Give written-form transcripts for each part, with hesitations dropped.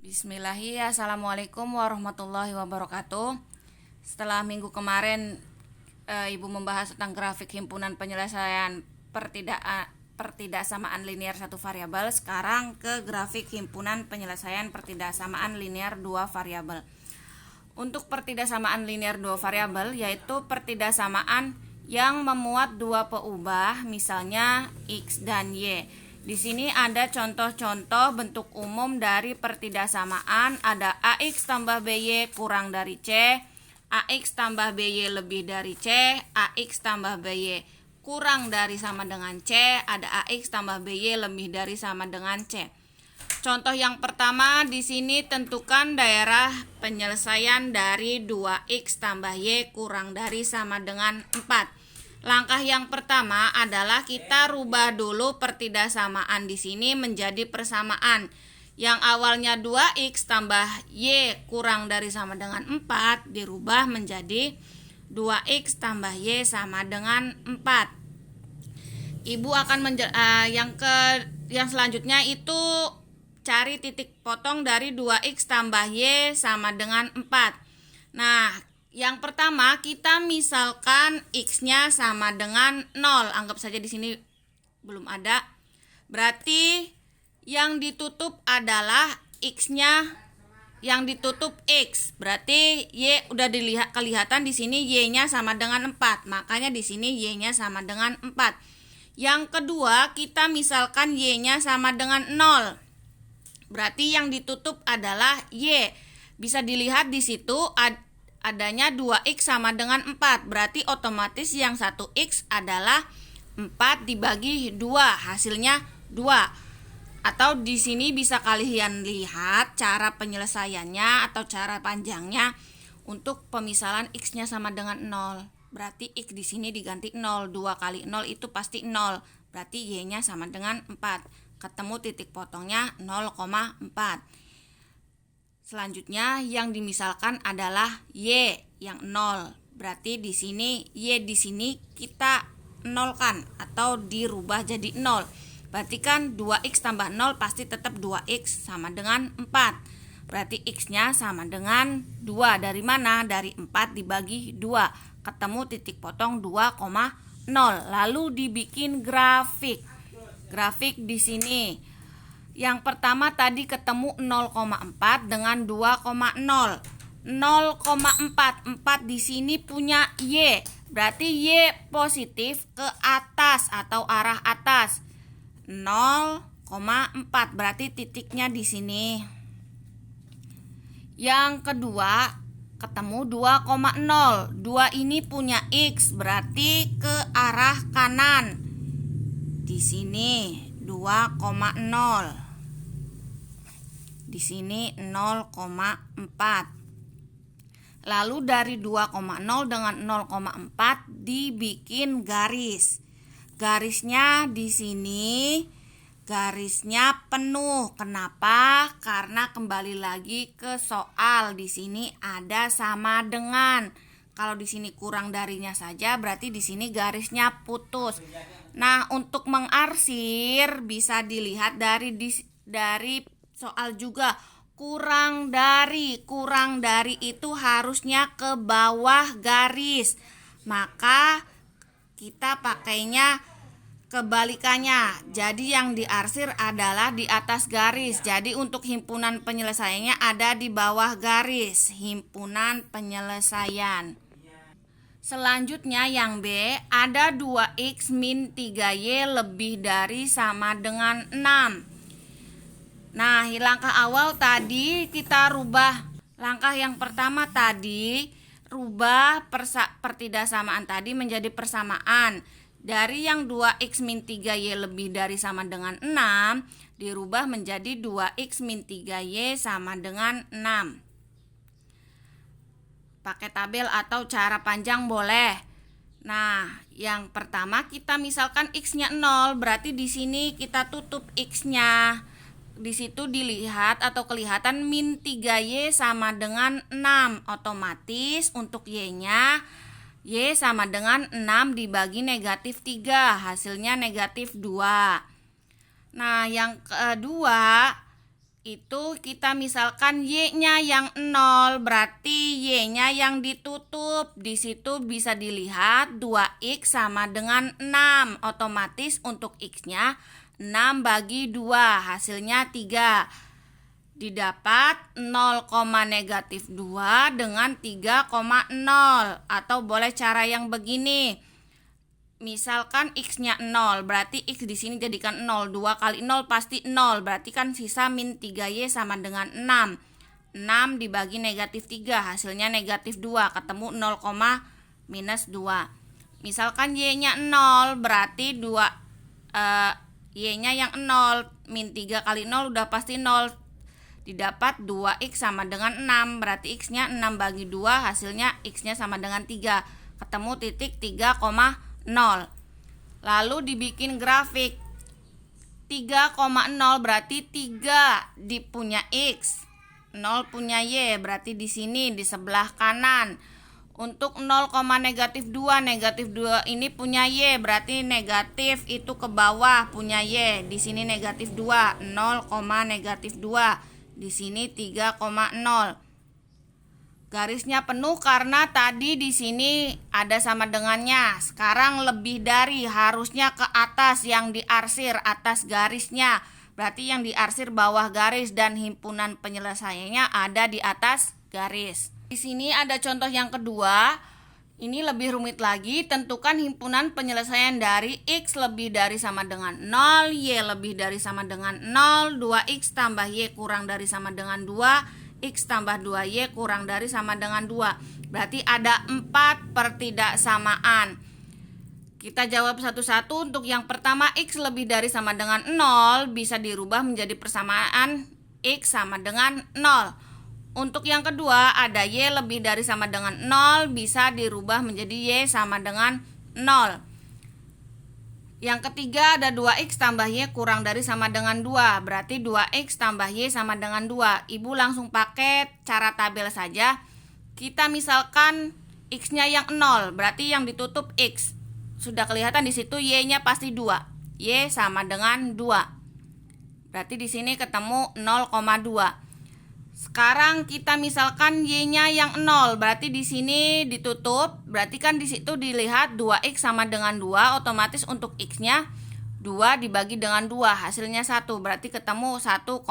Bismillahirrahmanirrahim. Assalamualaikum warahmatullahi wabarakatuh. Setelah minggu kemarin Ibu membahas tentang grafik himpunan penyelesaian pertidaksamaan linear satu variabel, sekarang ke grafik himpunan penyelesaian pertidaksamaan linear dua variabel. Untuk pertidaksamaan linear dua variabel yaitu pertidaksamaan yang memuat dua peubah, misalnya X dan Y. Di sini ada contoh-contoh bentuk umum dari pertidaksamaan. Ada AX tambah BY kurang dari C, AX tambah BY lebih dari C, AX tambah BY kurang dari sama dengan C, ada AX tambah BY lebih dari sama dengan C. Contoh yang pertama, di sini tentukan daerah penyelesaian dari 2X tambah Y kurang dari sama dengan 4. Langkah yang pertama adalah kita rubah dulu pertidaksamaan di sini menjadi persamaan. Yang awalnya 2x tambah y kurang dari sama dengan 4 dirubah menjadi 2x tambah y sama dengan 4. Ibu akan yang selanjutnya itu cari titik potong dari 2x tambah y sama dengan 4. Nah, yang pertama kita misalkan x-nya sama dengan 0. Anggap saja di sini belum ada. Berarti yang ditutup adalah x-nya, yang ditutup x. Berarti y udah kelihatan di sini y-nya sama dengan 4. Makanya di sini y-nya sama dengan 4. Yang kedua, kita misalkan y-nya sama dengan 0. Berarti yang ditutup adalah y. Bisa dilihat di situ adanya 2x sama dengan 4. Berarti otomatis yang 1x adalah 4 dibagi 2, hasilnya 2. Atau di sini bisa kalian lihat cara penyelesaiannya atau cara panjangnya untuk pemisalan x-nya sama dengan 0. Berarti x di sini diganti 0. 2 kali 0 itu pasti 0. Berarti y-nya sama dengan 4. Ketemu titik potongnya 0,4. Selanjutnya yang dimisalkan adalah y yang 0. Berarti di sini y di sini kita nolkan atau dirubah jadi 0. Berarti kan 2x tambah 0 pasti tetap 2x sama dengan 4. Berarti x-nya sama dengan 2. Dari mana? Dari 4 dibagi 2. Ketemu titik potong 2,0. Lalu dibikin grafik. Grafik di sini. Yang pertama tadi ketemu 0,4 dengan 2,0. 0,4 di sini punya y. Berarti y positif ke atas atau arah atas. 0,4 berarti titiknya di sini. Yang kedua ketemu 2,0. 2 ini punya x berarti ke arah kanan. Di sini 2,0. Di sini 0,4. Lalu dari 2,0 dengan 0,4 dibikin garis. Garisnya di sini garisnya penuh. Kenapa? Karena kembali lagi ke soal, di sini ada sama dengan. Kalau di sini kurang darinya saja berarti di sini garisnya putus. Nah, untuk mengarsir bisa dilihat dari soal juga. Kurang dari itu harusnya ke bawah garis. Maka kita pakainya kebalikannya. Jadi yang diarsir adalah di atas garis. Jadi untuk himpunan penyelesaiannya ada di bawah garis. Himpunan penyelesaian. Selanjutnya yang B, ada 2x min 3y lebih dari sama dengan 6. Nah, langkah awal tadi kita rubah. Langkah yang pertama tadi rubah pertidaksamaan tadi menjadi persamaan. Dari yang 2x min 3y lebih dari sama dengan 6 dirubah menjadi 2x min 3y sama dengan 6. Pakai tabel atau cara panjang boleh. Nah, yang pertama kita misalkan x-nya 0, berarti di sini kita tutup x-nya. Di situ dilihat atau kelihatan min 3y sama dengan 6. Otomatis untuk y-nya y sama dengan 6 dibagi negatif 3. Hasilnya negatif 2. Nah, yang kedua itu kita misalkan Y-nya yang 0, berarti Y-nya yang ditutup. Di situ bisa dilihat 2X sama dengan 6. Otomatis untuk X-nya 6 bagi 2, hasilnya 3. Didapat 0,-2 dengan 3,0. Atau boleh cara yang begini. Misalkan X-nya 0, berarti X di sini jadikan 0. 2 kali 0 pasti 0, berarti kan sisa min 3Y sama dengan 6. 6 dibagi negatif 3, hasilnya negatif 2, ketemu 0, minus 2. Misalkan Y-nya 0, berarti Y-nya yang 0, min 3 kali 0 udah pasti 0. Didapat 2X sama dengan 6, berarti X-nya 6 bagi 2, hasilnya X-nya sama dengan 3. Ketemu titik 3,0. Lalu dibikin grafik 3,0 berarti 3 di punya X, 0 punya Y, berarti di sini di sebelah kanan. Untuk 0,-2, negatif 2 ini punya Y, berarti negatif itu ke bawah punya Y. Di sini negatif 2, 0,-2. Di sini 3,0. Garisnya penuh karena tadi di sini ada sama dengannya. Sekarang lebih dari, harusnya ke atas yang diarsir, atas garisnya. Berarti yang diarsir bawah garis dan himpunan penyelesaiannya ada di atas garis. Di sini ada contoh yang kedua. Ini lebih rumit lagi. Tentukan himpunan penyelesaian dari X lebih dari sama dengan 0, Y lebih dari sama dengan 0, 2X tambah Y kurang dari sama dengan 2, X tambah 2Y kurang dari sama dengan 2. Berarti ada 4 pertidaksamaan. Kita jawab satu-satu. Untuk yang pertama, X lebih dari sama dengan 0 bisa dirubah menjadi persamaan X sama dengan 0. Untuk yang kedua, ada Y lebih dari sama dengan 0 bisa dirubah menjadi Y sama dengan 0. Yang ketiga ada 2X tambah Y kurang dari sama dengan 2. Berarti 2X tambah Y sama dengan 2. Ibu langsung pakai cara tabel saja. Kita misalkan X-nya yang 0, berarti yang ditutup X. Sudah kelihatan di situ Y-nya pasti 2. Y sama dengan 2. Berarti di sini ketemu 0,2. Sekarang kita misalkan Y-nya yang 0, berarti di sini ditutup, berarti kan di situ dilihat 2X sama dengan 2, otomatis untuk X-nya 2 dibagi dengan 2, hasilnya 1, berarti ketemu 1,0.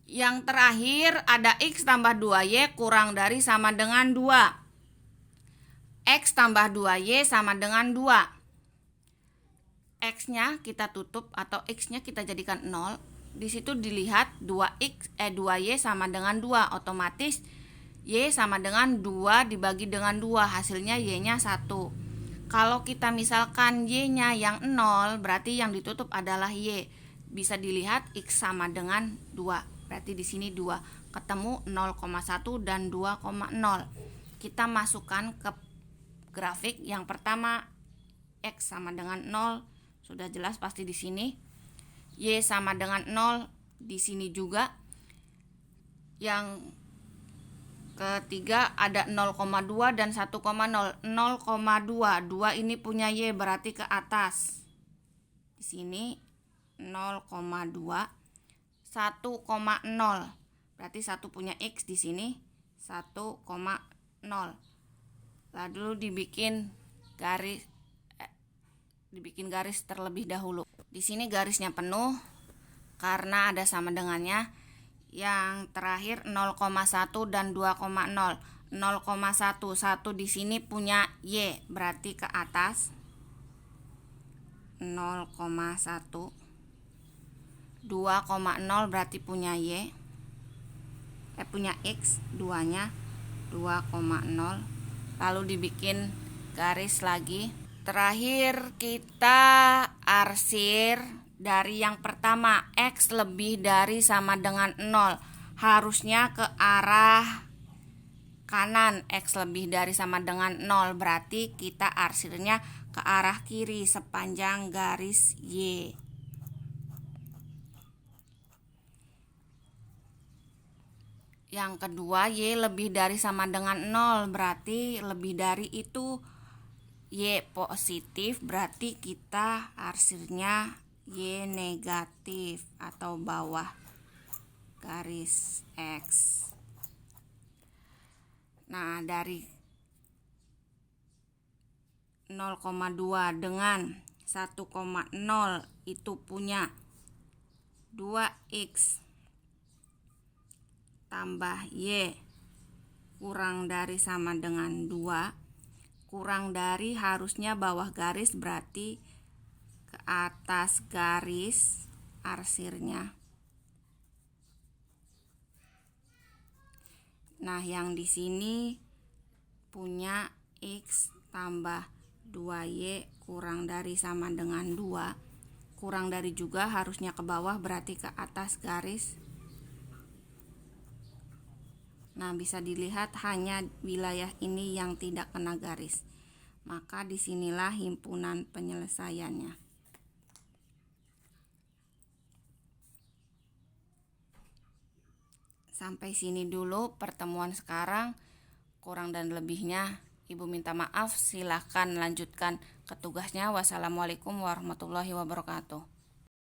Yang terakhir ada X tambah 2Y kurang dari sama dengan 2. X tambah 2Y sama dengan 2. X-nya kita tutup atau X-nya kita jadikan 0. Di situ dilihat 2Y sama dengan 2, otomatis Y sama dengan 2 dibagi dengan 2, hasilnya Y-nya 1. Kalau kita misalkan Y-nya yang 0, berarti yang ditutup adalah Y. Bisa dilihat X sama dengan 2, berarti di sini 2. Ketemu 0,1 dan 2,0. Kita masukkan ke grafik. Yang pertama X sama dengan 0, sudah jelas pasti di sini. Y sama dengan 0 di sini juga. Yang ketiga ada 0,2 dan 1,0. 0,2. 2 ini punya Y, berarti ke atas. Di sini 0,2. 1,0. Berarti 1 punya X di sini 1,0. Lalu dibikin garis terlebih dahulu. Di sini garisnya penuh karena ada sama dengannya. Yang terakhir 0,1 dan 2,0. 0,1, 1 di sini punya Y, berarti ke atas. 0,1. 2,0 berarti punya Y. Punya X, 2-nya 2,0. Lalu dibikin garis lagi. Terakhir kita arsir dari yang pertama, X lebih dari sama dengan 0. Harusnya ke arah kanan. X lebih dari sama dengan 0, berarti kita arsirnya ke arah kiri sepanjang garis Y. Yang kedua, Y lebih dari sama dengan 0, berarti lebih dari itu Y positif, berarti kita arsirnya Y negatif atau bawah garis X. Nah, dari 0,2 dengan 1,0 itu punya 2x tambah Y kurang dari sama dengan 2. Kurang dari harusnya bawah garis, berarti ke atas garis arsirnya. Nah, yang di sini punya X tambah 2Y kurang dari sama dengan 2. Kurang dari juga harusnya ke bawah, berarti ke atas garis. Nah, bisa dilihat hanya wilayah ini yang tidak kena garis. Maka disinilah himpunan penyelesaiannya. Sampai sini dulu pertemuan sekarang. Kurang dan lebihnya Ibu minta maaf. Silahkan lanjutkan ke tugasnya. Wassalamualaikum warahmatullahi wabarakatuh.